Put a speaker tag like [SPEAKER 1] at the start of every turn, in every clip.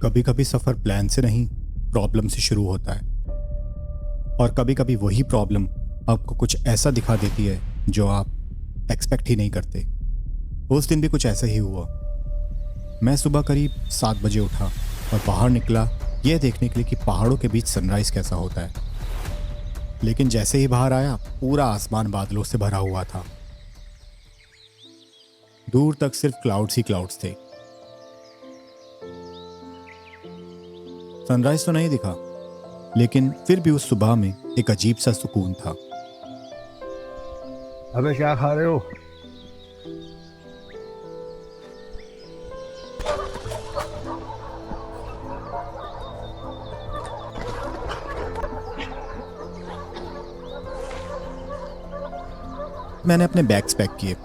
[SPEAKER 1] कभी कभी सफ़र प्लान से नहीं, प्रॉब्लम से शुरू होता है। और कभी कभी वही प्रॉब्लम आपको कुछ ऐसा दिखा देती है जो आप एक्सपेक्ट ही नहीं करते। उस दिन भी कुछ ऐसा ही हुआ। मैं सुबह करीब 7 बजे उठा और बाहर निकला यह देखने के लिए कि पहाड़ों के बीच सनराइज़ कैसा होता है। लेकिन जैसे ही बाहर आया, पूरा आसमान बादलों से भरा हुआ था। दूर तक सिर्फ क्लाउड्स ही क्लाउड्स थे। सनराइज तो नहीं दिखा, लेकिन फिर भी उस सुबह में एक अजीब सा सुकून था।
[SPEAKER 2] अबे क्या खा रहे हो?
[SPEAKER 1] मैंने अपने बैग्स पैक किए।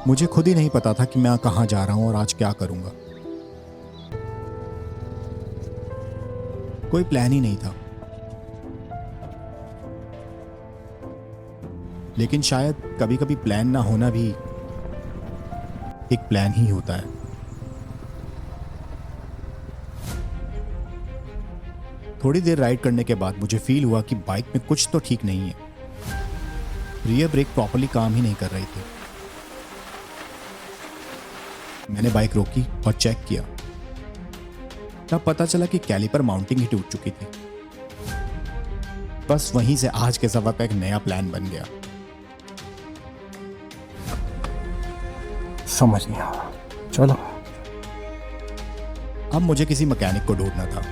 [SPEAKER 1] मुझे खुद ही नहीं पता था कि मैं कहाँ जा रहा हूँ और आज क्या करूँगा। कोई प्लान ही नहीं था। लेकिन शायद कभी कभी प्लान ना होना भी एक प्लान ही होता है। थोड़ी देर राइड करने के बाद मुझे फील हुआ कि बाइक में कुछ तो ठीक नहीं है। रियर ब्रेक प्रॉपर्ली काम ही नहीं कर रही थी। मैंने बाइक रोकी और चेक किया। तब पता चला कि कैलिपर माउंटिंग ही टूट चुकी थी। बस वहीं से आज के सफर का एक नया प्लान बन गया।
[SPEAKER 2] समझ नहीं आ रहा। चलो।
[SPEAKER 1] अब मुझे किसी मैकेनिक को ढूंढना था।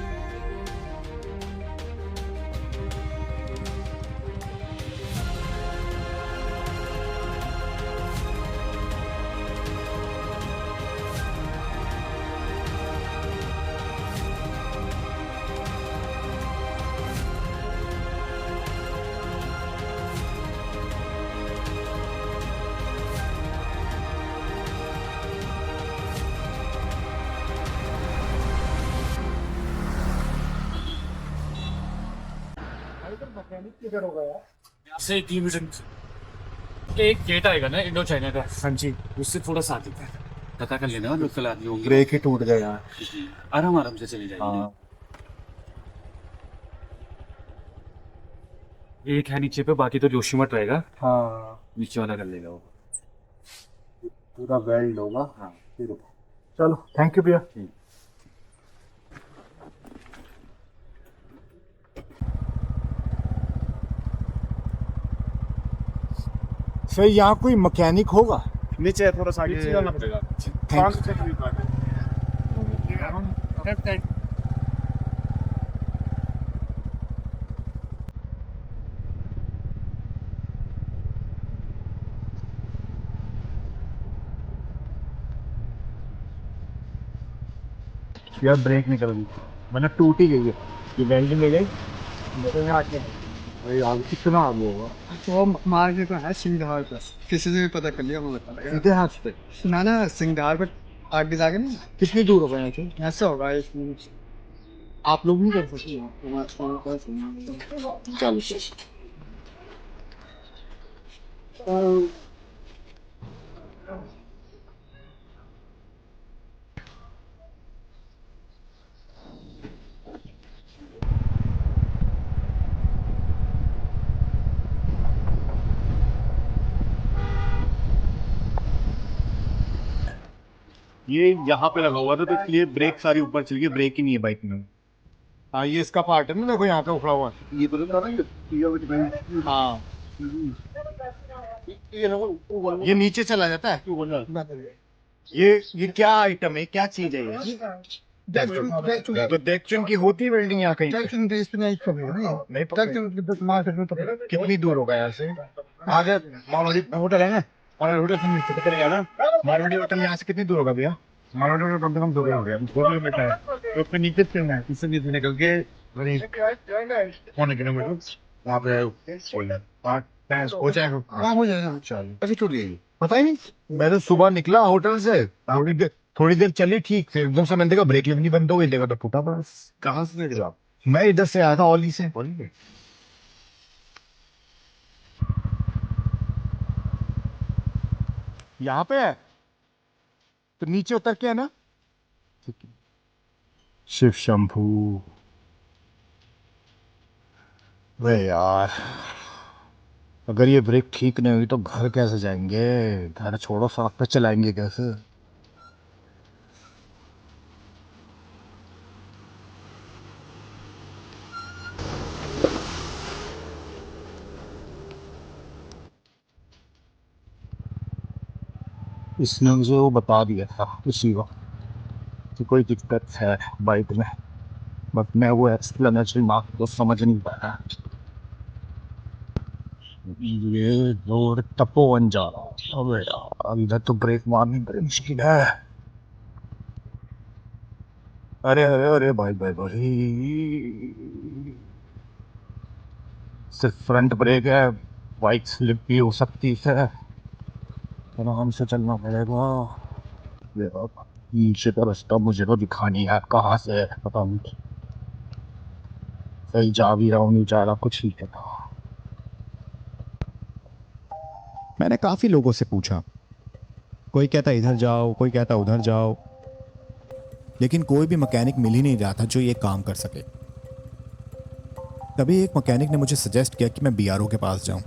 [SPEAKER 3] यहाँ से 3 मीटर एक गेट आएगा ना इंडो चाइना का। हाँ जी, उससे थोड़ा सा आगे का पता कर लेना। लोकल आदमी होंगे।
[SPEAKER 2] ब्रेक ही टूट गया यार।
[SPEAKER 3] आराम आराम से चले जाएंगे।
[SPEAKER 2] हाँ।
[SPEAKER 3] एक है नीचे पे, बाकी तो जोशीमठ रहेगा।
[SPEAKER 2] हाँ,
[SPEAKER 3] नीचे वाला कर लेगा वो।
[SPEAKER 2] पूरा वेल्ड होगा।
[SPEAKER 3] हाँ
[SPEAKER 2] चलो, थैंक यू भैया। सर, यहाँ कोई मैकेनिक होगा?
[SPEAKER 4] नीचे थोड़ा सा आगे
[SPEAKER 3] नीचे जाना पड़ेगा।
[SPEAKER 2] यार ब्रेक निकल गई, मतलब टूट ही गई है। ये वेल्डिंग ले गई। भाई आगे कितना आगे होगा?
[SPEAKER 5] वो मार्केट में है सिंघार पर, किसी से भी पता कर लिया, वो बता देगा।
[SPEAKER 2] सीधे हाथ पे?
[SPEAKER 5] ना ना, सिंघार पर आगे जाके ना,
[SPEAKER 2] कितनी दूर होगा यहाँ से?
[SPEAKER 5] ऐसा होगा एक
[SPEAKER 2] आप लोग नहीं कर सकते? चलो।
[SPEAKER 4] ये यहाँ पे लगा हुआ था तो इसलिए ब्रेक सारी ऊपर चली गई। ब्रेक ही नहीं है बाइक में।
[SPEAKER 2] हाँ, ये इसका पार्ट है ना, देखो यहाँ पे उखड़ा हुआ है।
[SPEAKER 4] ये तो लग रहा है।
[SPEAKER 2] हाँ, ये नीचे चला जाता है। ये क्या आइटम है, क्या चीज है ये? तो डेक्चन की होती है वेल्डिंग यहाँ कहीं पे? नहीं पता। कितनी दूर होगा यहाँ से? आगे मारवाड़ी होटल है ना, मारवाड़ी होटल से नीचे चले जाना। मारवाड़ी होटल यहाँ से कितनी दूर होगा भैया? मारवाड़ी होटल कम से कम 2 किलोमीटर है। 2 किलोमीटर है तो उसमें नीचे चलना है। इससे नीचे निकल के पौने किलोमीटर वहाँ पे 5 हो जाएगा। हाँ, हो जाएगा। चलो, ऐसे टूट गई? पता ही नहीं। मैं तो सुबह निकला होटल से, थोड़ी देर चली ठीक, फिर एकदम से मैंने देखा ब्रेक लगनी बंद हो गई। देखा तो फूटा पड़ा।
[SPEAKER 4] कहाँ से निकले आप?
[SPEAKER 2] मैं इधर से आया था, ओली से। यहाँ पे है तो नीचे उतर के है ना? ठीक है। शिव शंभू। वे यार, अगर ये ब्रेक ठीक नहीं हुई तो घर कैसे जाएंगे? घर छोड़ो, सड़क पे चलाएंगे कैसे? इसने मुझे वो बता दिया था उसी वक्त कि कोई दिक्कत है बाइक में, बट मैं वो एक्सप्लेनेशन मार्क को समझ नहीं पाया। ये रोड तपोवन जा रहा हूँ। अबे यार, इधर तो ब्रेक मारनी बड़ी मुश्किल है। अरे अरे अरे भाई भाई भाई, सिर्फ फ्रंट ब्रेक है, बाइक स्लिप भी हो सकती है, आराम से चलना पड़ेगा। ये अब नीचे का रास्ता मुझे तो दिखा नहीं है, कहाँ से है पता नहीं। सही जा भी रहा हूँ, नहीं जा रहा, कुछ नहीं पता।
[SPEAKER 1] मैंने काफ़ी लोगों से पूछा, कोई कहता इधर जाओ, कोई कहता उधर जाओ, लेकिन कोई भी मैकेनिक मिल ही नहीं रहा था जो ये काम कर सके। तभी एक मैकेनिक ने मुझे सजेस्ट किया कि मैं बीआरओ के पास जाऊं।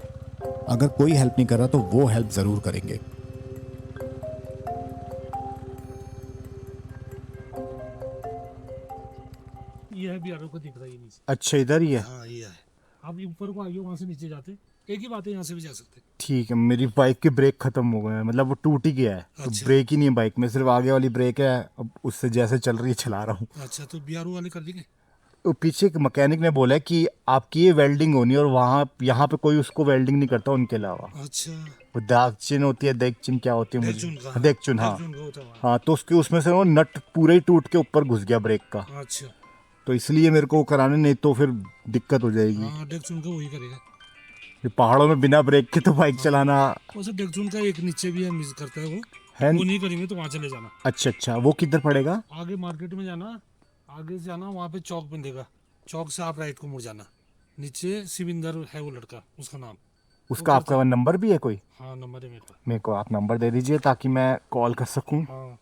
[SPEAKER 1] अगर कोई हेल्प नहीं कर रहा तो वो हेल्प ज़रूर करेंगे।
[SPEAKER 3] ये है बीआरओ को दिख रहा है ये नीचे।
[SPEAKER 2] अच्छा, इधर ही है।
[SPEAKER 3] हाँ ये है। आप ये ऊपर को आइए, वहाँ से नीचे जाते एक ही बात है, यहाँ से भी जा सकते।
[SPEAKER 2] ठीक है, मेरी बाइक के ब्रेक खत्म हो गए हैं, मतलब वो टूट ही गया है। तो
[SPEAKER 3] अच्छा।
[SPEAKER 2] ब्रेक ही नहीं है बाइक में, सिर्फ आगे वाली ब्रेक है। अब उससे जैसे चल रही है चला रहा हूँ।
[SPEAKER 3] अच्छा, तो बीआरओ वाले कर देंगे।
[SPEAKER 2] वो पीछे एक मैकेनिक ने बोला कि आपकी ये वेल्डिंग होनी है, और वहाँ यहाँ पे कोई उसको वेल्डिंग नहीं करता उनके अलावा।
[SPEAKER 3] अच्छा।
[SPEAKER 2] वो दागचिन होती है, देगचिन क्या होती है
[SPEAKER 3] देगचुन
[SPEAKER 2] मुझे,
[SPEAKER 3] का।
[SPEAKER 2] देगचुन, हाँ
[SPEAKER 3] देगचुन का होता है वहाँ।
[SPEAKER 2] हाँ। तो उसके उसमें से वो नट पूरा ही टूट के ऊपर घुस गया ब्रेक का,
[SPEAKER 3] अच्छा।
[SPEAKER 2] तो इसलिए मेरे को वो कराने, नहीं तो फिर दिक्कत हो जाएगी।
[SPEAKER 3] हाँ, देगचुन का वही करेगा।
[SPEAKER 2] ये पहाड़ों में बिना ब्रेक के तो बाइक चलाना
[SPEAKER 3] वैसे देगचुन का एक नीचे भी है, मिस करता है
[SPEAKER 2] है।
[SPEAKER 3] वो नहीं करेंगे तो वहाँ चले जाना।
[SPEAKER 2] अच्छा अच्छा, वो किधर पड़ेगा?
[SPEAKER 3] आगे मार्केट में जाना, आगे से जाना, वहाँ पे चौक मिलेगा, चौक से आप राइट को मुड़ जाना। नीचे शिविंदर है वो लड़का, उसका नाम।
[SPEAKER 2] उसका आपका नंबर भी है कोई?
[SPEAKER 3] हाँ, नंबर है मेरे पास।
[SPEAKER 2] मेरे को आप नंबर दे दीजिए ताकि मैं कॉल कर सकूं।
[SPEAKER 3] हाँ।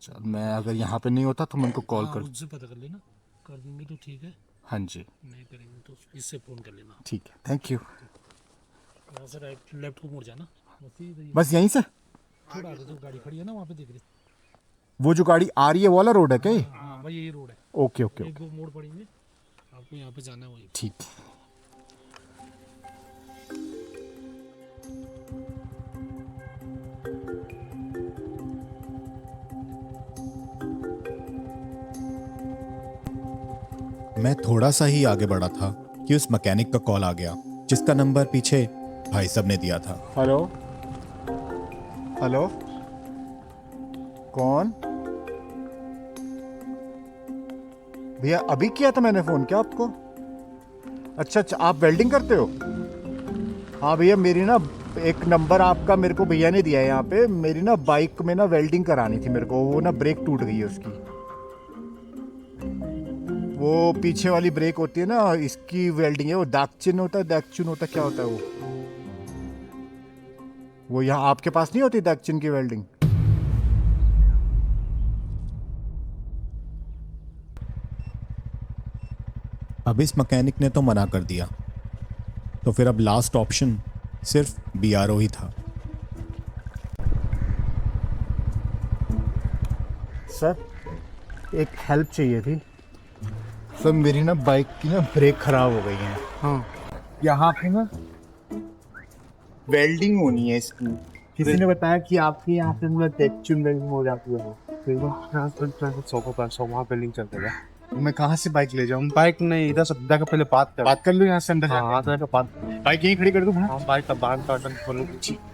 [SPEAKER 2] चल, मैं अगर यहाँ पे नहीं होता तो मैं उनको कॉल
[SPEAKER 3] हाँ,
[SPEAKER 2] कर।
[SPEAKER 3] उससे पता कर लेना, कर देंगे तो ठीक है,
[SPEAKER 2] हाँ जी,
[SPEAKER 3] नहीं करेंगे तो इससे फ़ोन कर लेना।
[SPEAKER 2] ठीक है, थैंक यू।
[SPEAKER 3] यहाँ से राइट लेफ्ट को मुड़ जाना, बस इधर ही।
[SPEAKER 2] बस यहीं से
[SPEAKER 3] थोड़ा आगे जो गाड़ी खड़ी है ना, वहाँ पे देख रही।
[SPEAKER 2] वो जो गाड़ी आ रही है वो वाला रोड है क्या ये?
[SPEAKER 3] हाँ भाई, यही रोड है।
[SPEAKER 2] ओके ओके
[SPEAKER 3] एक
[SPEAKER 2] ओके,
[SPEAKER 3] दो मोड़ पड़ेंगे, आपको यहाँ पे जाना है वही।
[SPEAKER 2] ठीक।
[SPEAKER 1] मैं थोड़ा सा ही आगे बढ़ा था कि उस मैकेनिक का कॉल आ गया, जिसका नंबर पीछे भाई साहब ने दिया था।
[SPEAKER 2] हेलो हेलो, कौन? भैया अभी किया था मैंने फ़ोन, क्या आपको? अच्छा अच्छा, आप वेल्डिंग करते हो? हाँ भैया, मेरी ना एक नंबर आपका मेरे को भैया ने दिया है यहाँ पे। मेरी ना बाइक में ना वेल्डिंग करानी थी मेरे को, वो ना ब्रेक टूट गई है उसकी। वो पीछे वाली ब्रेक होती है ना, इसकी वेल्डिंग है। वो दागचिन होता है, दागचुन होता है, क्या होता है वो यहाँ आपके पास नहीं होती दागचिन की वेल्डिंग?
[SPEAKER 1] अब इस मैकेनिक ने तो मना कर दिया, तो फिर अब लास्ट ऑप्शन सिर्फ बीआरओ ही था।
[SPEAKER 2] सर, एक हेल्प चाहिए थी। सर, मेरी ना बाइक की ना ब्रेक खराब हो गई है। हाँ, यहाँ पे ना वेल्डिंग होनी है इसकी। किसी ने बताया कि आपके यहाँ पे मतलब टेक्चुन वेल्डिंग हो जाती है।
[SPEAKER 5] वहाँ पे लिंक चलते हैं।
[SPEAKER 2] तो मैं कहाँ से बाइक ले जाऊँ?
[SPEAKER 5] बाइक नहीं, इधर सब का पहले
[SPEAKER 2] बात कर लूँ यहाँ से अंदर?
[SPEAKER 5] हाँ, तो बात।
[SPEAKER 2] बाइक यहीं खड़ी कर दूँ?
[SPEAKER 5] हाँ, बाइक का बांध कार्टन खोलो,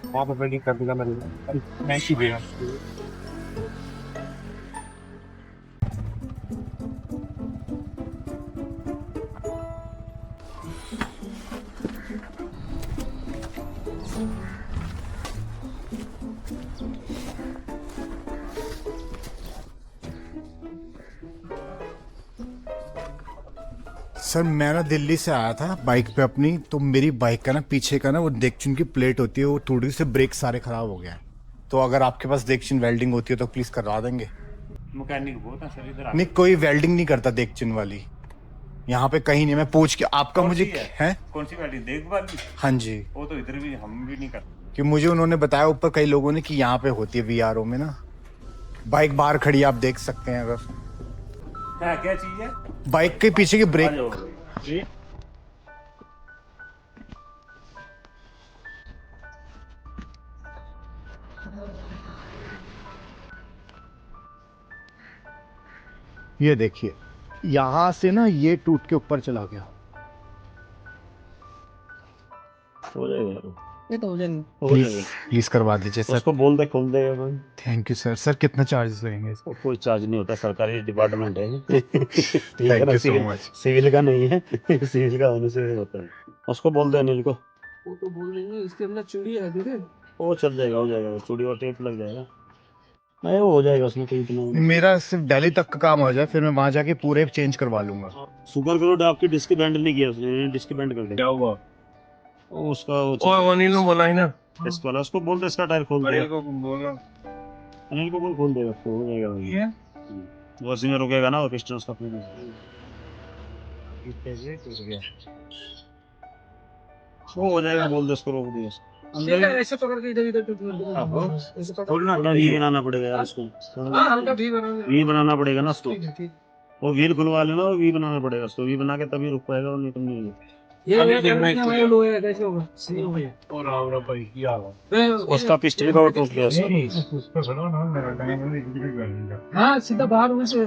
[SPEAKER 5] वहाँ पे वेल्डिंग कर देगा। मैं ही भी
[SPEAKER 2] सर, मैं ना दिल्ली से आया था बाइक पे अपनी, तो मेरी बाइक का ना पीछे का ना वो देगचुन की प्लेट होती है, वो थोड़ी से ब्रेक सारे खराब हो गया है। तो अगर आपके पास देगचुन वेल्डिंग होती है तो प्लीज़ करवा देंगे।
[SPEAKER 3] मैकेनिक बहुत है सर इधर
[SPEAKER 1] नहीं, कोई वेल्डिंग नहीं करता देगचुन वाली यहाँ पे कहीं नहीं। मैं पूछ के आपका मुझे है
[SPEAKER 3] कौन सी वाली देख वाली?
[SPEAKER 1] हाँ जी,
[SPEAKER 3] वो तो इधर भी हम भी नहीं करते।
[SPEAKER 1] कि मुझे उन्होंने बताया ऊपर कई लोगों ने कि यहाँ पे होती है वीआरओ में ना। बाइक बाहर खड़ी है, आप देख सकते हैं। अगर
[SPEAKER 3] क्या चीज है?
[SPEAKER 1] बाइक के पीछे की ब्रेक,
[SPEAKER 2] ये देखिए यहाँ से ना ये टूट के ऊपर चला गया।
[SPEAKER 5] हो जाएगा,
[SPEAKER 6] ये तो हो जाएंगे।
[SPEAKER 5] हो जाएगा।
[SPEAKER 1] प्लीज करवा दीजिए सर।
[SPEAKER 5] उसको बोल दे, खोल देगा भाई।
[SPEAKER 1] Thank you sir. सर कितना चार्जेस लगेंगे इसको?
[SPEAKER 5] कोई चार्ज नहीं होता, सरकारी डिपार्टमेंट है।
[SPEAKER 1] Thank you so much.
[SPEAKER 5] Civil का नहीं है, सिविल का होने से होता है। उसको बोल दे अनिल को,
[SPEAKER 6] वो तो बोल रही है इसके अंदर चूड़ी है दीदी।
[SPEAKER 5] वो चल जाएगा, हो जाएगा। चूड़ी और टेप लग जाएगा, नहीं वो हो जाएगा, उसमें कोई इतना नहीं।
[SPEAKER 2] मेरा सिर्फ दिल्ली तक का काम हो जाए, फिर मैं वहां जाके पूरे चेंज करवा लूंगा।
[SPEAKER 5] सुपर करो, आपकी डिस्क बैंड नहीं किया उसने, डिस्क बैंड कर दे। क्या हुआ? वो उसका
[SPEAKER 7] ओ अनिल ने बोला ही ना,
[SPEAKER 5] डिस्क वाला, उसको बोल दे इसका टायर खोल दे।
[SPEAKER 7] अनिल को बोलना।
[SPEAKER 5] अनिल को बोल, खोल देगा, उसको हो जाएगा भाई। वो उसी में रुकेगा ना, और पिस्टन उसका फिर वो हो जाएगा, बोल दे उसको, रोक दिया।
[SPEAKER 6] ठीक है, ऐसे पकड़ के इधर इधर ऐसे पकड़।
[SPEAKER 5] थोड़ा वी बनाना पड़ेगा यार उसको,
[SPEAKER 6] हल्का भी बनाना।
[SPEAKER 5] वी बनाना पड़ेगा ना उसको।
[SPEAKER 6] ठीक।
[SPEAKER 5] वो व्हील खुलवा लेना, वो वी बनाना पड़ेगा उसको। वी बना के तभी रुक पाएगा, और नहीं तो नहीं।
[SPEAKER 6] ये लो है, कैसे होगा? सही हो गया।
[SPEAKER 7] और आओ भाई क्या हुआ?
[SPEAKER 5] उसका पिस्टन का टूट गया उसका।
[SPEAKER 6] हाँ सीधा बाहर होने से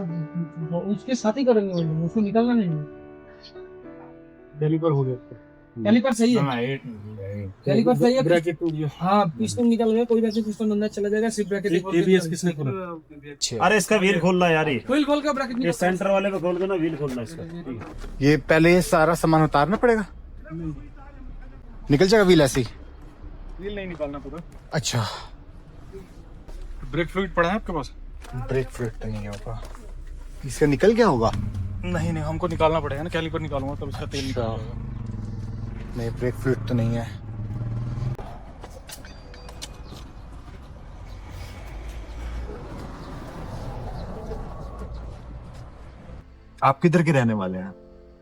[SPEAKER 6] उसके साथ ही करेंगे, उसको निकालना नहीं।
[SPEAKER 7] डिलीवर हो गया।
[SPEAKER 6] कैलिपर सही है, कैलिपर सही है। ब्रैकेट टूट गया। हाँ पिस्टन निकल गया, कोई वैसे पिस्टन अंदर चला जाएगा, सिर्फ ब्रैकेट।
[SPEAKER 7] एबीएस किसने खोला?
[SPEAKER 5] अरे इसका व्हील खोलना है यार, ये
[SPEAKER 6] व्हील खोल के ब्रैकेट
[SPEAKER 5] ये
[SPEAKER 6] निकाल।
[SPEAKER 5] सेंटर वाले पे खोल के ना व्हील खोलना इसका।
[SPEAKER 1] ये पहले ये सारा सामान उतारना पड़ेगा, निकल जाएगा व्हील ऐसे ही?
[SPEAKER 7] व्हील नहीं निकालना पूरा।
[SPEAKER 1] अच्छा,
[SPEAKER 7] ब्रेक फ्लूइड पड़ा है आपके पास?
[SPEAKER 1] ब्रेक फ्लूइड तो नहीं होगा, इसका निकल गया होगा।
[SPEAKER 7] नहीं नहीं, हमको निकालना पड़ेगा ना, कैलिपर निकालूंगा तब इसका तेल निकालूंगा।
[SPEAKER 1] नहीं, ब्रेक फ्लूइड तो नहीं है। आप किधर के रहने वाले हैं?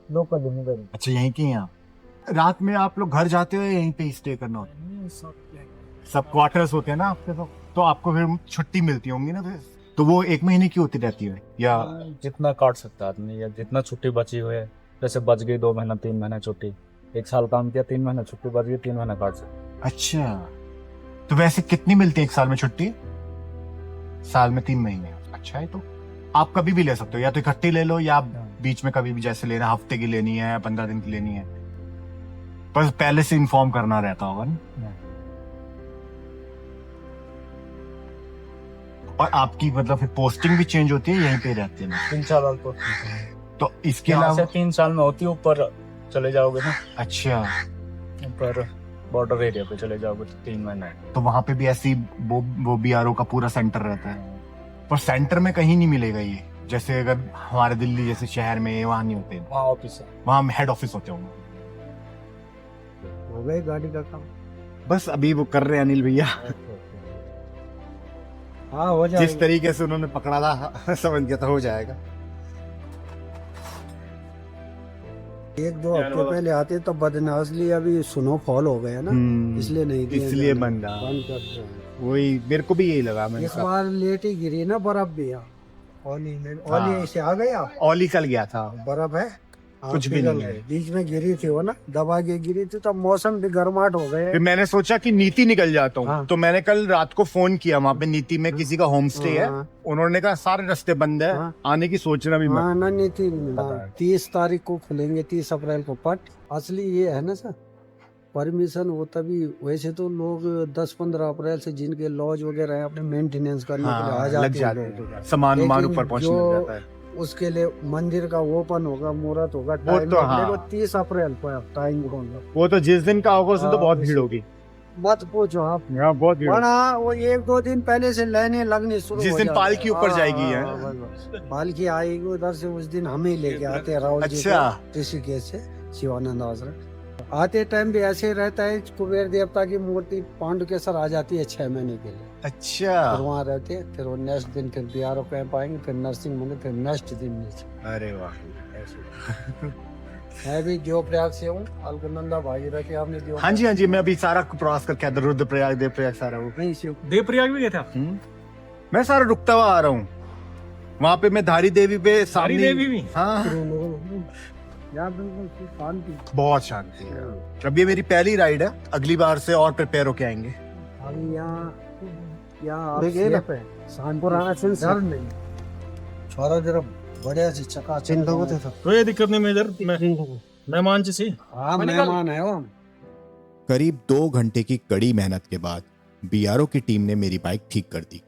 [SPEAKER 6] लोकल है।
[SPEAKER 1] अच्छा, यहीं के हैं आप? रात में आप लोग घर जाते हो या यहीं पे स्टे करना होता है? सब क्वार्टर्स होते हैं ना आपके, तो आपको फिर छुट्टी मिलती होंगी ना फिर? तो वो 1 महीने की होती रहती है या?
[SPEAKER 8] जितना काट सकता है आदमी, या जितना छुट्टी बची हुई है। जैसे बच गई 2 महीना 3 महीना छुट्टी, 1 साल काम किया, 3 महीना छुट्टी बच गई, 3 महीना काट सकते।
[SPEAKER 1] अच्छा, तो वैसे कितनी मिलती है 1 साल में छुट्टी? साल में 3 महीने। अच्छा है, तो आप कभी भी ले सकते हो, या तो इकट्ठी ले लो, या आप बीच में कभी भी जैसे लेना, हफ्ते की लेनी है, 15 दिन की लेनी है, बस पहले से इन्फॉर्म करना रहता होगा ना। और आपकी मतलब फिर पोस्टिंग भी चेंज होती है, यहीं पे रहते हैं?
[SPEAKER 8] 3 साल
[SPEAKER 1] तो इसके
[SPEAKER 8] यहाँ से
[SPEAKER 1] अलावा
[SPEAKER 8] 3 साल में होती है, ऊपर चले जाओगे ना,
[SPEAKER 1] अच्छा,
[SPEAKER 8] ऊपर बॉर्डर एरिया पे चले जाओगे तो 3 महीना।
[SPEAKER 1] तो वहां पे भी ऐसी वो बीआरओ का पूरा सेंटर रहता है, पर सेंटर में कहीं नहीं मिलेगा ये, जैसे अगर हमारे दिल्ली जैसे शहर में वहां नहीं होते,
[SPEAKER 8] वहाँ ऑफिस है।
[SPEAKER 1] वहां हेड ऑफिस होते होंगे।
[SPEAKER 6] हो गए गाड़ी का काम।
[SPEAKER 1] बस अभी वो कर रहे हैं अनिल भैया,
[SPEAKER 6] हाँ हो जाएगा।
[SPEAKER 1] जिस तरीके से उन्होंने पकड़ा था समझ गया था हो जाएगा।
[SPEAKER 6] 1-2 हफ्ते पहले आते तो बदनासली, अभी स्नोफॉल हो गया ना, इसलिए नहीं दिया,
[SPEAKER 1] इसलिए बंद रहा।
[SPEAKER 6] बंद कर दिया।
[SPEAKER 1] वही मेरे को भी यही लगा। मैंने
[SPEAKER 6] इस
[SPEAKER 1] कहा
[SPEAKER 6] बार लेट ही गिरी ना बर्फ भी यहाँ। ओली में ओली से आ गया,
[SPEAKER 1] ओली कल गया था,
[SPEAKER 6] बर्फ है।
[SPEAKER 1] कुछ भी
[SPEAKER 6] पिघल
[SPEAKER 1] नहीं है।
[SPEAKER 6] गई। बीच में गिरी थी वो ना, दबा के गिरी थी, तो मौसम भी गर्माहट हो गए।
[SPEAKER 1] फिर मैंने सोचा कि नीति निकल जाता हूँ,
[SPEAKER 6] हाँ।
[SPEAKER 1] तो मैंने कल रात को फोन किया, वहाँ पे नीति में किसी का होम स्टे है,
[SPEAKER 6] हाँ।
[SPEAKER 1] उन्होंने कहा सारे रास्ते बंद है,
[SPEAKER 6] हाँ।
[SPEAKER 1] आने की सोचना भी मत।
[SPEAKER 6] हाँ ना, नहीं थी। 30 तारीख को खुलेंगे, 30 अप्रैल को पट। असली ये है ना सर, परमिशन वो तभी, वैसे तो लोग 10-15 अप्रैल से जिनके लॉज वगैरह है अपने मेंटेनेंस करने के लिए आ
[SPEAKER 1] हाँ, लग
[SPEAKER 6] जाते
[SPEAKER 1] जाते
[SPEAKER 6] हैं
[SPEAKER 1] हैं,
[SPEAKER 6] लोग।
[SPEAKER 1] सामान
[SPEAKER 6] लेकिन
[SPEAKER 1] ऊपर पहुंचने
[SPEAKER 6] जो
[SPEAKER 1] लग जाता है।
[SPEAKER 6] उसके लिए मंदिर का ओपन होगा, मुहूर्त होगा,
[SPEAKER 1] वो
[SPEAKER 6] टाइम
[SPEAKER 1] तो हाँ।
[SPEAKER 6] 30 अप्रैल को टाइम होगा।
[SPEAKER 1] वो तो जिस दिन का होगा उस दिन तो
[SPEAKER 6] हाँ,
[SPEAKER 1] बहुत
[SPEAKER 6] उसी-
[SPEAKER 1] भीड़ होगी।
[SPEAKER 6] मत पूछो आप,
[SPEAKER 1] यहाँ बहुत भीड़ होगी।
[SPEAKER 6] वरना वो 1-2 दिन पहले से लाइनें लगनी शुरू
[SPEAKER 1] जिस
[SPEAKER 6] हो
[SPEAKER 1] दिन
[SPEAKER 6] जाती
[SPEAKER 1] पालकी
[SPEAKER 6] है।
[SPEAKER 1] ऊपर
[SPEAKER 6] हाँ,
[SPEAKER 1] जाएगी, है।
[SPEAKER 6] हाँ, बस। पालकी आएगी उधर से, उस दिन हम ही लेके आते हैं राहुल जी
[SPEAKER 1] अच्छा।
[SPEAKER 6] को, ऋषिकेश से शिवानंद आश्रम। आते टाइम भी ऐसे ही रहता है, कुबेर देवता की मूर्ति पांडुकेश्वर आ जाती है 6 महीने के लिए।
[SPEAKER 2] अच्छा
[SPEAKER 6] फिर वहाँ रहते हैं, फिर वो नेक्स्ट दिन फिर BRO कैंप आएंगे, फिर नर्सिंग में, फिर नेक्स्ट दिन नीचे।
[SPEAKER 2] अरे वाह ऐसे।
[SPEAKER 6] मैं भी देवप्रयाग से हूँ, अलकनंदा भागीरथी आपने देव
[SPEAKER 2] हाँ जी मैं अभी सारा प्रवास करके आया, रुद्रप्रयाग देवप्रयाग सारा वो।
[SPEAKER 6] नहीं से
[SPEAKER 7] देवप्रयाग भी गए थे आप?
[SPEAKER 2] मैं सारा रुकता हुआ आ रहा हूँ। वहाँ पे मैं धारी देवी पे सामने।
[SPEAKER 7] देवी भी?
[SPEAKER 2] हाँ
[SPEAKER 6] यहाँ बिल्कुल शांति।
[SPEAKER 2] बहुत शांति है। अब ये मेरी पहली राइड है, अगली बार से और प्रिपेयर होके आएंगे।
[SPEAKER 6] अभी यहाँ आप
[SPEAKER 2] देखिए ना।
[SPEAKER 6] सेफ है, शांति पुराना डर नहीं। छोरा जरा बढ़िया से चकाचक लोगों थे सब।
[SPEAKER 7] कोई दिक्कत नहीं मेजर, मेहमान जी सी।
[SPEAKER 6] हाँ मेहमान है वो।
[SPEAKER 1] करीब 2 घंटे की कड़ी मेहनत के बाद BRO की टीम ने मेरी बाइक ठीक कर दी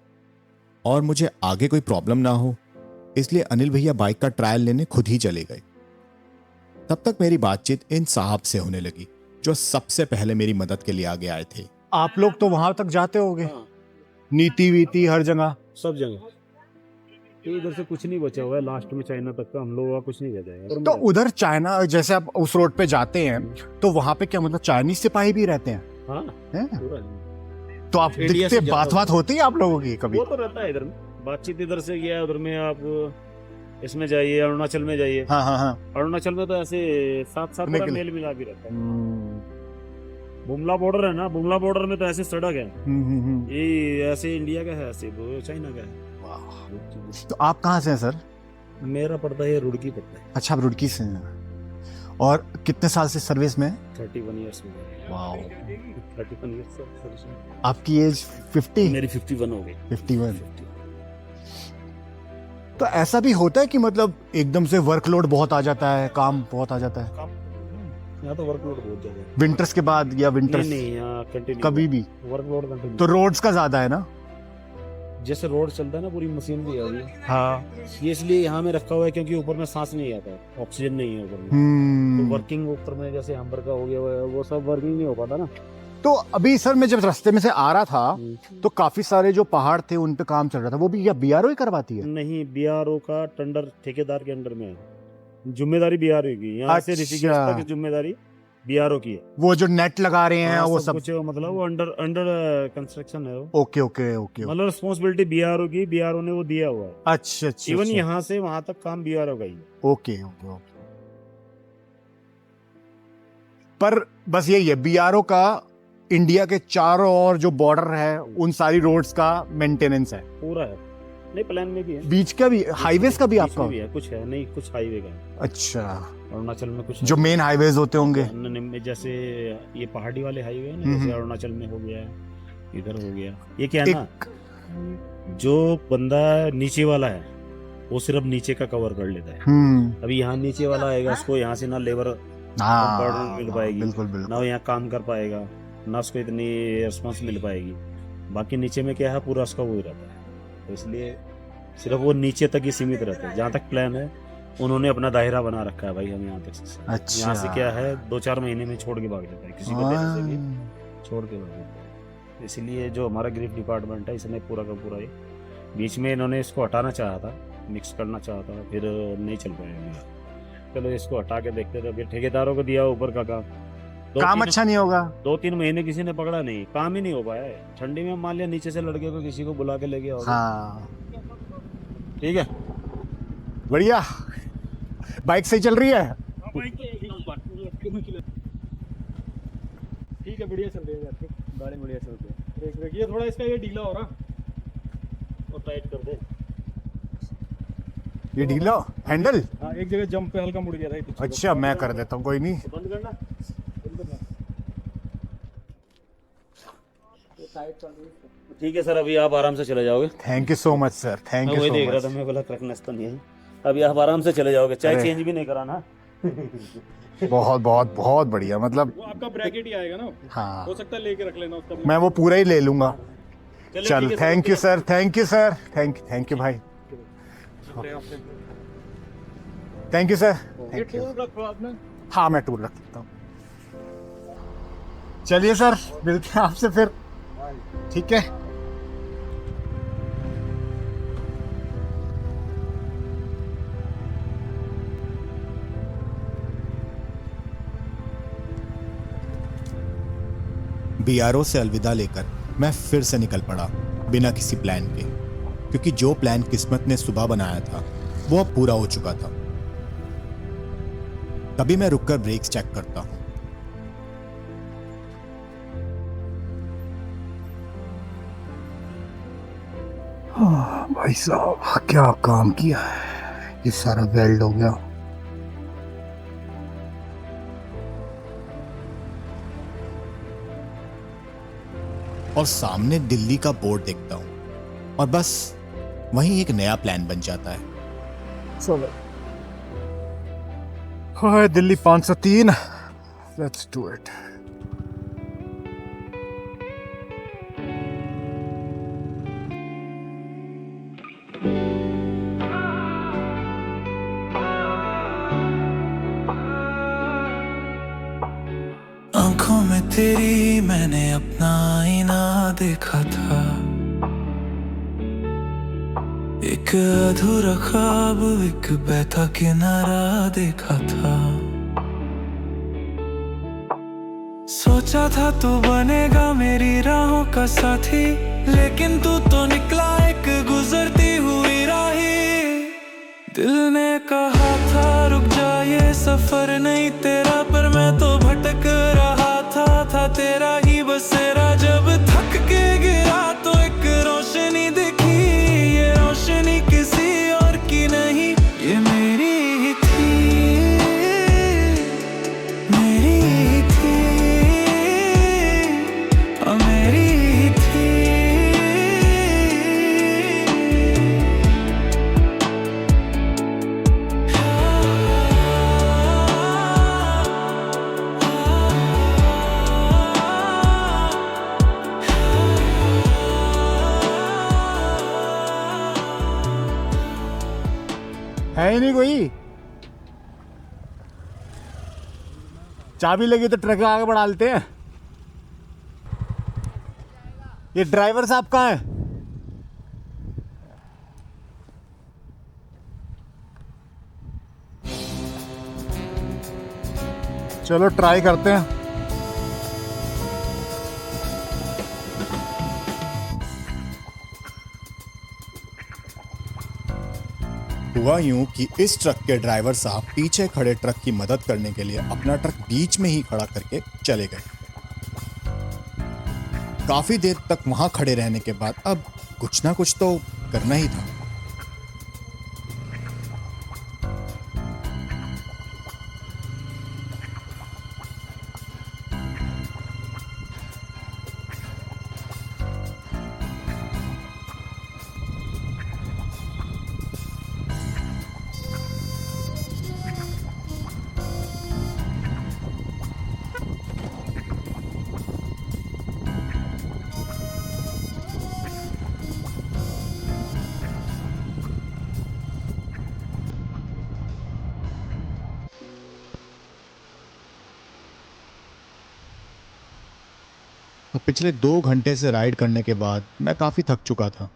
[SPEAKER 1] और मुझे आगे कोई प्रॉब्लम ना हो इसलिए अनिल भैया बाइक का ट्रायल लेने खुद ही चले गए। तब तक मेरी बातचीत इन साहब से होने लगी जो सबसे पहले मेरी मदद के लिए आगे आए थे।
[SPEAKER 2] आप लोग तो वहां तक जाते होगे, नीति वीति हर जगह।
[SPEAKER 5] सब जगह तो इधर से कुछ नहीं बचा हुआ है, लास्ट में चाइना तक का हम लोगों का कुछ नहीं रह जाएगा।
[SPEAKER 2] तो उधर चाइना, जैसे आप उस रोड पे जाते हैं तो वहां पे क्या मतलब चाइनीज सिपाही भी रहते हैं?
[SPEAKER 5] हाँ
[SPEAKER 2] हैं?
[SPEAKER 5] पूरा
[SPEAKER 2] तो आप
[SPEAKER 5] इंडिया
[SPEAKER 2] दिखते,
[SPEAKER 5] से ज्यादा
[SPEAKER 2] बात बात होती है आप लोगों की कभी?
[SPEAKER 5] वो तो रहता है इधर में, बातचीत इधर से गया उधर में आप इसमें जाइए, अरुणाचल में जाइए।
[SPEAKER 2] हाँ
[SPEAKER 5] अरुणाचल में तो ऐसे साथ साथ पूरा
[SPEAKER 2] निकल-
[SPEAKER 5] मेल मिला भी रहता है। बुमला बॉर्डर है ना, बुमला बॉर्डर में तो ऐसे सड़क है, ये ऐसे इंडिया का है, ऐसे वो चाइना का है।
[SPEAKER 2] तो आप कहाँ से हैं सर?
[SPEAKER 5] मेरा पड़ता है रुड़की पड़ता है।
[SPEAKER 2] अच्छा आप रुड़की से हैं। और कितने साल से सर्विस में?
[SPEAKER 5] 31 ईयर्स में।
[SPEAKER 2] वाओ।
[SPEAKER 5] 31 ईयर्स सर्विस में।
[SPEAKER 2] आपकी एज 50?
[SPEAKER 5] मेरी 51 हो गई।
[SPEAKER 2] 51। तो ऐसा भी होता है कि मतलब एकदम से वर्कलोड बहुत आ जाता है, काम बहुत आ जाता है
[SPEAKER 5] यहाँ तो वर्कलोड बहुत ज्यादा है।
[SPEAKER 2] विंटर्स के बाद या विंटर्स
[SPEAKER 5] नहीं यहाँ कंटिन्यू
[SPEAKER 2] कभी भी?
[SPEAKER 5] Workload continue.
[SPEAKER 2] तो रोड्स का ज्यादा है ना?
[SPEAKER 5] जैसे रोड चलता है ना, पूरी मशीन भी है अभी।
[SPEAKER 2] हाँ।
[SPEAKER 5] ये इसलिए यहाँ में रखा हुआ है क्योंकि ऊपर में सांस नहीं आता, ऑक्सीजन नहीं है ऊपर में। तो वर्किंग ऊपर में जैसे हम्बर का हो गया वो सब वर्किंग नहीं हो पाता ना।
[SPEAKER 2] तो अभी सर मैं जब रास्ते में से आ रहा था तो काफी सारे जो पहाड़ थे उन पे काम चल रहा था, वो भी या BRO ही करवाती है?
[SPEAKER 5] नहीं, BRO का टेंडर ठेकेदार के अंडर में है, जिम्मेदारी BRO की। यहाँ से ऋषिकेश तक जिम्मेदारी BRO की है।
[SPEAKER 2] वो जो नेट लगा रहे हैं वो सब
[SPEAKER 5] कुछ मतलब वो अंडर कंस्ट्रक्शन है वो।
[SPEAKER 2] Okay okay okay.
[SPEAKER 5] मतलब रिस्पॉन्सिबिलिटी BRO की, BRO ने वो दिया हुआ है।
[SPEAKER 2] अच्छा अच्छा।
[SPEAKER 5] इवन यहाँ से वहां तक काम BRO का ही है।
[SPEAKER 2] Okay okay okay. पर बस यही है, BRO का इंडिया के चारों ओर जो बॉर्डर है उन सारी रोड्स का मेंटेनेंस है
[SPEAKER 5] पूरा है। नहीं, प्लान में भी है,
[SPEAKER 2] बीच का भी, हाईवेज का भी
[SPEAKER 5] बीच
[SPEAKER 2] आपका?
[SPEAKER 5] में भी है, कुछ है नहीं, कुछ हाईवे का है।
[SPEAKER 2] अच्छा।
[SPEAKER 5] अरुणाचल में कुछ
[SPEAKER 2] जो मेन हाईवेज होते होंगे।
[SPEAKER 5] जैसे ये पहाड़ी वाले हाईवे है ना, जैसे अरुणाचल में हो गया, इधर हो गया। ये क्या है ना, जो बंदा नीचे वाला है वो सिर्फ नीचे का कवर कर लेता है। अभी यहाँ नीचे वाला आएगा, उसको यहाँ से ना लेबर मिल पाएगी,
[SPEAKER 2] बिल्कुल बिल्कुल।
[SPEAKER 5] ना वो यहाँ काम कर पाएगा, ना उसको इतनी रिस्पॉन्स मिल पाएगी। बाकी नीचे में क्या है, पूरा उसका वो ही रहता है। तो इसलिए सिर्फ वो नीचे तक ही सीमित रहते हैं। जहाँ तक प्लान है उन्होंने अपना दायरा बना रखा है, भाई हम यहाँ तक।
[SPEAKER 2] अच्छा।
[SPEAKER 5] यहाँ से क्या है, 2-4 महीने में छोड़ के भाग जाता है, किसी को देने से भी छोड़ के भाग जाता है। इसलिए जो हमारा ग्रिफ डिपार्टमेंट है, इसने पूरा का पूरा ही, बीच में इन्होंने इसको हटाना चाहा था, मिक्स करना चाहा था, फिर नहीं चल पाया। चलो इसको हटा के देखते थे, फिर ठेकेदारों को दिया ऊपर का काम।
[SPEAKER 2] काम अच्छा नहीं होगा।
[SPEAKER 5] 2-3 महीने किसी ने पकड़ा नहीं, काम ही नहीं हो पाया है। ठंडी में मान लिया नीचे से लड़के को किसी को बुला के ले गया होगा।
[SPEAKER 2] हाँ
[SPEAKER 5] ठीक है,
[SPEAKER 2] बढ़िया। बाइक सही चल रही है?
[SPEAKER 7] ठीक है, बढ़िया चल रही है गाड़ी, बढ़िया चल रही है। देख देखिए थोड़ा इसका ये ढीला हो रहा,
[SPEAKER 5] और टाइट कर दे।
[SPEAKER 2] ये ढीला हैंडल?
[SPEAKER 7] हाँ, एक जगह जंप पे हल्का मुड़ गया था ये पीछे।
[SPEAKER 2] अच्छा मैं कर देता हूँ, कोई नहीं।
[SPEAKER 5] बंद करना। ठीक है सर, अभी आप आराम से चले जाओगे।
[SPEAKER 2] Thank you so much sir, thank
[SPEAKER 5] मैं
[SPEAKER 2] यू
[SPEAKER 5] वही
[SPEAKER 2] सो
[SPEAKER 5] देख रहा था,
[SPEAKER 2] मच।
[SPEAKER 5] मैं बोला क्रकनेस तो नहीं है। अभी आप आराम से चले जाओगे, चाय
[SPEAKER 2] अरे।
[SPEAKER 5] चेंज भी नहीं कराना।
[SPEAKER 2] बहुत बहुत बहुत बढ़िया, मतलब
[SPEAKER 7] वो आपका ब्रैकेट ही आएगा ना,
[SPEAKER 2] हाँ
[SPEAKER 7] हो सकता है लेके रख लेना उसका।
[SPEAKER 2] मैं वो पूरा ही ले लूंगा।
[SPEAKER 5] चलो,
[SPEAKER 2] चल
[SPEAKER 5] ठीक है sir,
[SPEAKER 2] thank you sir, thank you sir, thank you भाई, थैंक यू सर,
[SPEAKER 7] ये टूल रखो आपने।
[SPEAKER 2] हाँ मैं टूल रख सकता हूँ। चलिए सर, मिलते हैं आपसे फिर, ठीक है?
[SPEAKER 1] BRO से अलविदा लेकर मैं फिर से निकल पड़ा बिना किसी प्लान के, क्योंकि जो प्लान किस्मत ने सुबह बनाया था वो अब पूरा हो चुका था। तभी मैं रुककर ब्रेक्स चेक करता हूं।
[SPEAKER 2] भाई साहब क्या काम किया है, ये सारा वेल्ड हो गया।
[SPEAKER 1] और सामने दिल्ली का बोर्ड देखता हूं और बस वहीं एक नया प्लान बन जाता है।
[SPEAKER 2] हाय दिल्ली 503, लेट्स डू इट।
[SPEAKER 9] आंखों में तेरी मैंने अपना आईना देखा था, एक अधूरा ख्वाब, एक बहता किनारा देखा था। सोचा था तू बनेगा मेरी राहों का साथी, लेकिन तू तो निकला एक गुजरती हुई राही। दिल ने कहा था रुक जा ये सफर नहीं तेरा, पर मैं तो भटक रहा था तेरा ही बसेरा। जब थक के गिरा तो एक रोशनी दिखी, ये रोशनी किसी और की नहीं, ये मेरी ही थी, मेरी ही थी, मेरी ही थी।
[SPEAKER 2] है ही नहीं कोई। चाबी लगी तो ट्रक आगे बढ़ा लेते हैं। ये ड्राइवर साहब कहाँ है? चलो ट्राई करते हैं।
[SPEAKER 1] हुआ यूं कि इस ट्रक के ड्राइवर साहब पीछे खड़े ट्रक की मदद करने के लिए अपना ट्रक बीच में ही खड़ा करके चले गए। काफी देर तक वहां खड़े रहने के बाद अब कुछ ना कुछ तो करना ही था। तो पिछले 2 घंटे से राइड करने के बाद मैं काफ़ी थक चुका था,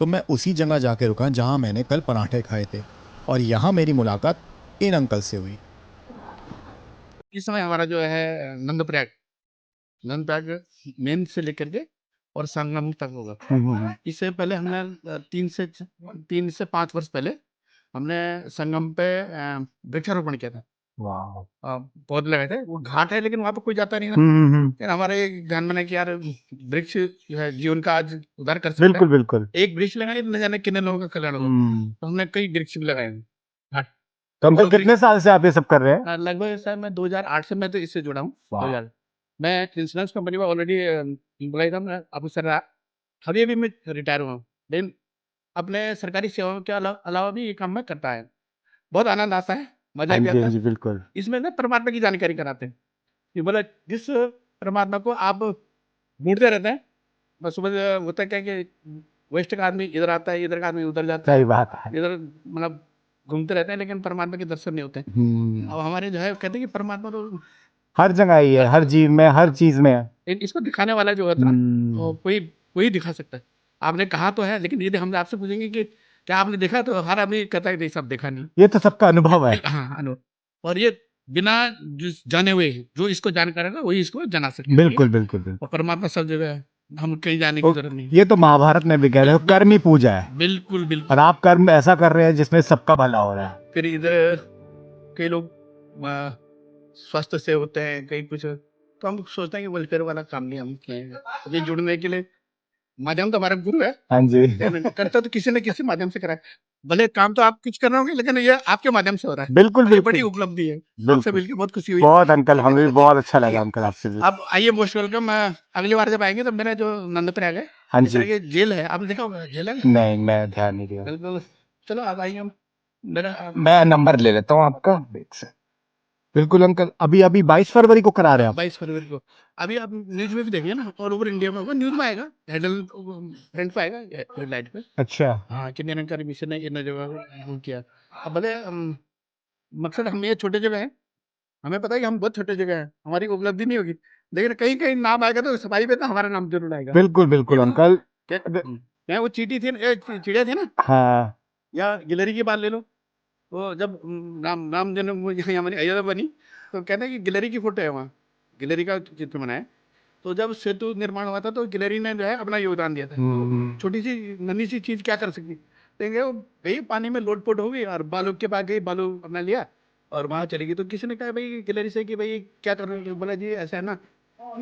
[SPEAKER 1] तो मैं उसी जगह जाके रुका जहां मैंने कल पराठे खाए थे, और यहाँ मेरी मुलाकात इन अंकल से हुई।
[SPEAKER 10] इस समय हमारा जो है नंदप्रयाग मेन से लेकर के और संगम तक होगा। इससे पहले हमने 3 से 5 वर्ष पहले हमने संगम पे वृक्षारोपण किया था। पौधे लगाए थे। वो घाट है लेकिन वहाँ पे कोई जाता नहीं ना। फिर हमारे ध्यान में कि यार वृक्ष जो है जीवन का आज उद्धार कर सकता है।
[SPEAKER 2] बिल्कुल बिल्कुल।
[SPEAKER 10] एक वृक्ष लगाए न जाने कितने लोगों का कल्याण होगा। तो हमने कई वृक्ष भी लगाए घाट।
[SPEAKER 2] तो अंकल कितने साल से आप ये सब कर रहे हैं?
[SPEAKER 10] लगभग सर मैं 2008 से मैं तो इससे जुड़ा हूँ। 2000 मैं इंश्योरेंस कंपनी में ऑलरेडी एम्प्लॉय था। मैं ऑफिसर रहा। अभी मैं रिटायर हुआ हूँ, लेकिन अपने सरकारी सेवाओं के अलावा भी ये काम मैं करता है। बहुत आनंद आता है, मजा भी आता है।
[SPEAKER 2] बिल्कुल।
[SPEAKER 10] इसमें ना परमात्मा की जानकारी कराते हैं कि मतलब जिस परमात्मा को आप ढूंढते रहते हैं, बस सुबह होता है क्या कि वेस्ट का आदमी इधर आता है, इधर का आदमी उधर जाता है,
[SPEAKER 2] सही बात है।
[SPEAKER 10] इधर मतलब घूमते रहते हैं, लेकिन परमात्मा के दर्शन नहीं होते हैं। अब हमारे जो है कहते हैं कि परमात्मा तो
[SPEAKER 2] हर जगह ही है, हर जीव में, हर चीज में है।
[SPEAKER 10] इसको दिखाने वाला जो होता है वो कोई दिखा सकता है। आपने कहा तो है, लेकिन यदि हम आपसे पूछेंगे कि क्या आपने देखा, तो हर आदमी कहता है नहीं सब देखा नहीं।
[SPEAKER 2] ये तो सबका अनुभव है।
[SPEAKER 10] हाँ अनुभव। और ये बिना जाने हुए जो इसको जानकार है ना वही इसको जाना सकते हैं।
[SPEAKER 2] बिल्कुल बिल्कुल बिल्कुल।
[SPEAKER 10] और परमात्मा सब जगह है। हम कहीं जाने की जरूरत नहीं।
[SPEAKER 2] ये तो महाभारत में भी कह रहे हो, कर्म ही पूजा है।
[SPEAKER 10] बिल्कुल बिल्कुल।
[SPEAKER 2] और आप कर्म ऐसा कर रहे हैं जिसमें सबका भला हो रहा है।
[SPEAKER 10] फिर इधर कई लोग स्वास्थ्य से होते हैं, कई कुछ, तो हम सोचते हैं कि वेलफेयर वाला काम नहीं हम किए हैं। ये जुड़ने के लिए माध्यम तो हमारा गुरु है,
[SPEAKER 2] हाँ जी।
[SPEAKER 10] करता तो किसी न किसी माध्यम से करा है। भले काम तो आप कुछ कर रहे होंगे, लेकिन ये आपके माध्यम से हो रहा है।
[SPEAKER 2] बिल्कुल
[SPEAKER 10] ये
[SPEAKER 2] बिल्कुल
[SPEAKER 10] बड़ी उपलब्धि है।
[SPEAKER 2] बिल्कुल।
[SPEAKER 10] आपसे मिलकर बहुत खुशी हुई।
[SPEAKER 2] बहुत अंकल, हमें भी बहुत अच्छा लगा अंकल आपसे भी।
[SPEAKER 10] आप आइए, मोस्ट वेलकम। अगली बार जब आएंगे तो मेरा जो नंदप्रयाग है,
[SPEAKER 2] हाँ
[SPEAKER 10] इस
[SPEAKER 2] जी।
[SPEAKER 10] तरह की जेल है, आपने देखा होगा जेल है।
[SPEAKER 2] नहीं, मैं ध्यान नहीं दिया।
[SPEAKER 10] बिल्कुल। चलो आप आइए, हम मेरा
[SPEAKER 2] मैं नंबर ले लेता हूँ आपका। बिल्कुल अंकल, अभी अभी 22 फरवरी को करा रहे हैं आप?
[SPEAKER 10] 22 फरवरी को। अभी आप न्यूज में भी देखिए ना, ऑल ओवर इंडिया में होगा, न्यूज में आएगा, हेडल फ्रंट पे आएगा, हेडलाइट पे।
[SPEAKER 2] अच्छा।
[SPEAKER 10] हाँ, कि निरंकारी मिशन ने इन जगह वो किया। अब भले मकसद हम ये छोटे जगह हैं, हमें पता है कि हम बहुत छोटे जगह हैं, हमारी उपलब्धि नहीं होगी, लेकिन कहीं कहीं नाम आएगा तो सफाई पे तो हमारा नाम जरूर आएगा।
[SPEAKER 2] बिल्कुल बिल्कुल अंकल।
[SPEAKER 10] क्या वो चीटी थी चिड़िया थी ना,
[SPEAKER 2] हाँ।
[SPEAKER 10] या गिलहरी की बात ले लो। वो जब राम जन्म वो यहाँ हमारी अयोध्या बनी, तो कहते हैं कि गिलहरी की फोटो है वहाँ, गिलहरी का चित्र बनाया है। तो जब सेतु निर्माण हुआ था तो गिलहरी ने जो है अपना योगदान दिया था। छोटी सी नन्ही सी चीज क्या कर सकती, देंगे वो गई पानी में लोटपोट हो गई और बालू के पास गई, बालू अपना लिया और वहां चली गई। तो किसी ने कहा भाई गिलहरी से कि भाई क्या कर रहे हो, बोला जी ऐसा है ना,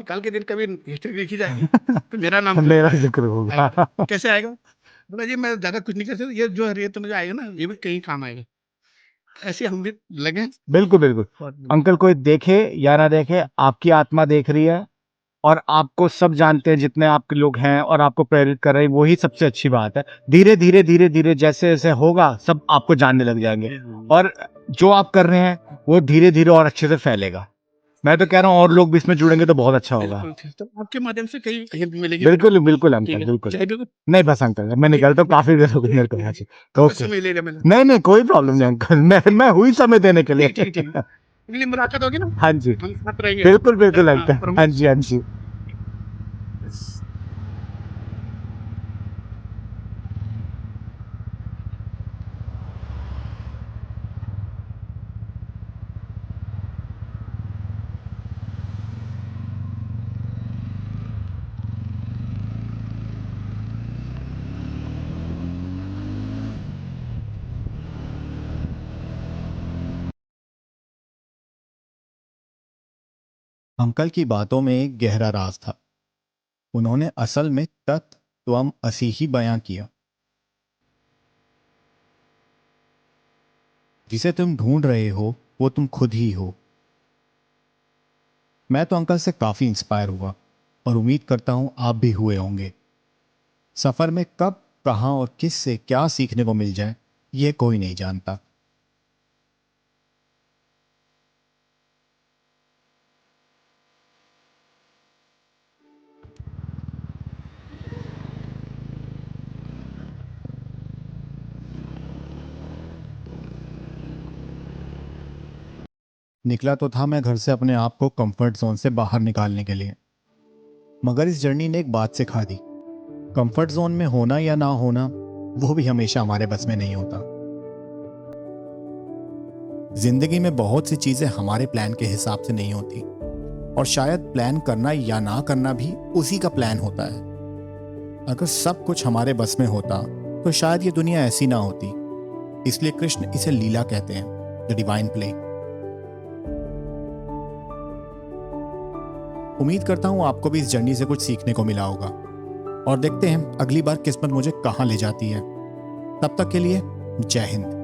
[SPEAKER 10] कल के दिन कभी हिस्ट्री लिखी जाएगी तो मेरा नाम
[SPEAKER 2] मेरा जिक्र होगा।
[SPEAKER 10] कैसे आएगा। बोला जी मैं ज्यादा कुछ नहीं कर सकता, ये जो है रेत में जो आएगा ना, ये भी कहीं काम आएगा। ऐसे हम भी लगे।
[SPEAKER 2] बिल्कुल बिल्कुल अंकल, कोई देखे या ना देखे, आपकी आत्मा देख रही है और आपको सब जानते हैं जितने आपके लोग हैं और आपको प्रेरित कर रहे हैं, वही सबसे अच्छी बात है। धीरे धीरे धीरे धीरे जैसे जैसे होगा सब आपको जानने लग जाएंगे और जो आप कर रहे हैं वो धीरे धीरे और अच्छे से फैलेगा। मैं तो कह रहा हूँ और लोग भी इसमें जुड़ेंगे तो बहुत अच्छा होगा।
[SPEAKER 10] तो आपके माध्यम से कहीं हेल्प मिलेगी।
[SPEAKER 2] बिल्कुल बिल्कुल अंकल,
[SPEAKER 10] ठीक है।
[SPEAKER 2] बिल्कुल।
[SPEAKER 10] चाय बिल्कुल।
[SPEAKER 2] नहीं बस अंकल, मैं निकलता हूँ, काफी देर हो गई मेरे को यहाँ से।
[SPEAKER 10] पैसे
[SPEAKER 2] ओके।
[SPEAKER 10] मिलेगा मैंने।
[SPEAKER 2] नहीं नहीं, कोई प्रॉब्लम नहीं अंकल, मैं हुई समय देने के लिए।
[SPEAKER 10] ठीक ठीक। अगली मुलाकात होगी ना।
[SPEAKER 2] हाँ जी,
[SPEAKER 10] हम साथ रहेंगे।
[SPEAKER 2] बिल्कुल बिल्कुल
[SPEAKER 10] हाँ,
[SPEAKER 2] अंकल। हाँ जी हाँ जी।
[SPEAKER 1] अंकल की बातों में एक गहरा राज था। उन्होंने असल में तत् त्वम असि ही बयां किया। जिसे तुम ढूंढ रहे हो वो तुम खुद ही हो। मैं तो अंकल से काफी इंस्पायर हुआ और उम्मीद करता हूं आप भी हुए होंगे। सफर में कब, कहां और किस से क्या सीखने को मिल जाए ये कोई नहीं जानता। निकला तो था मैं घर से अपने आप को कंफर्ट जोन से बाहर निकालने के लिए, मगर इस जर्नी ने एक बात सिखा दी। कंफर्ट जोन में होना या ना होना वो भी हमेशा हमारे बस में नहीं होता। जिंदगी में बहुत सी चीजें हमारे प्लान के हिसाब से नहीं होती और शायद प्लान करना या ना करना भी उसी का प्लान होता है। अगर सब कुछ हमारे बस में होता तो शायद ये दुनिया ऐसी ना होती। इसलिए कृष्ण इसे लीला कहते हैं, द डिवाइन प्ले। उम्मीद करता हूं आपको भी इस जर्नी से कुछ सीखने को मिला होगा और देखते हैं अगली बार किस्मत मुझे कहां ले जाती है। तब तक के लिए जय हिंद।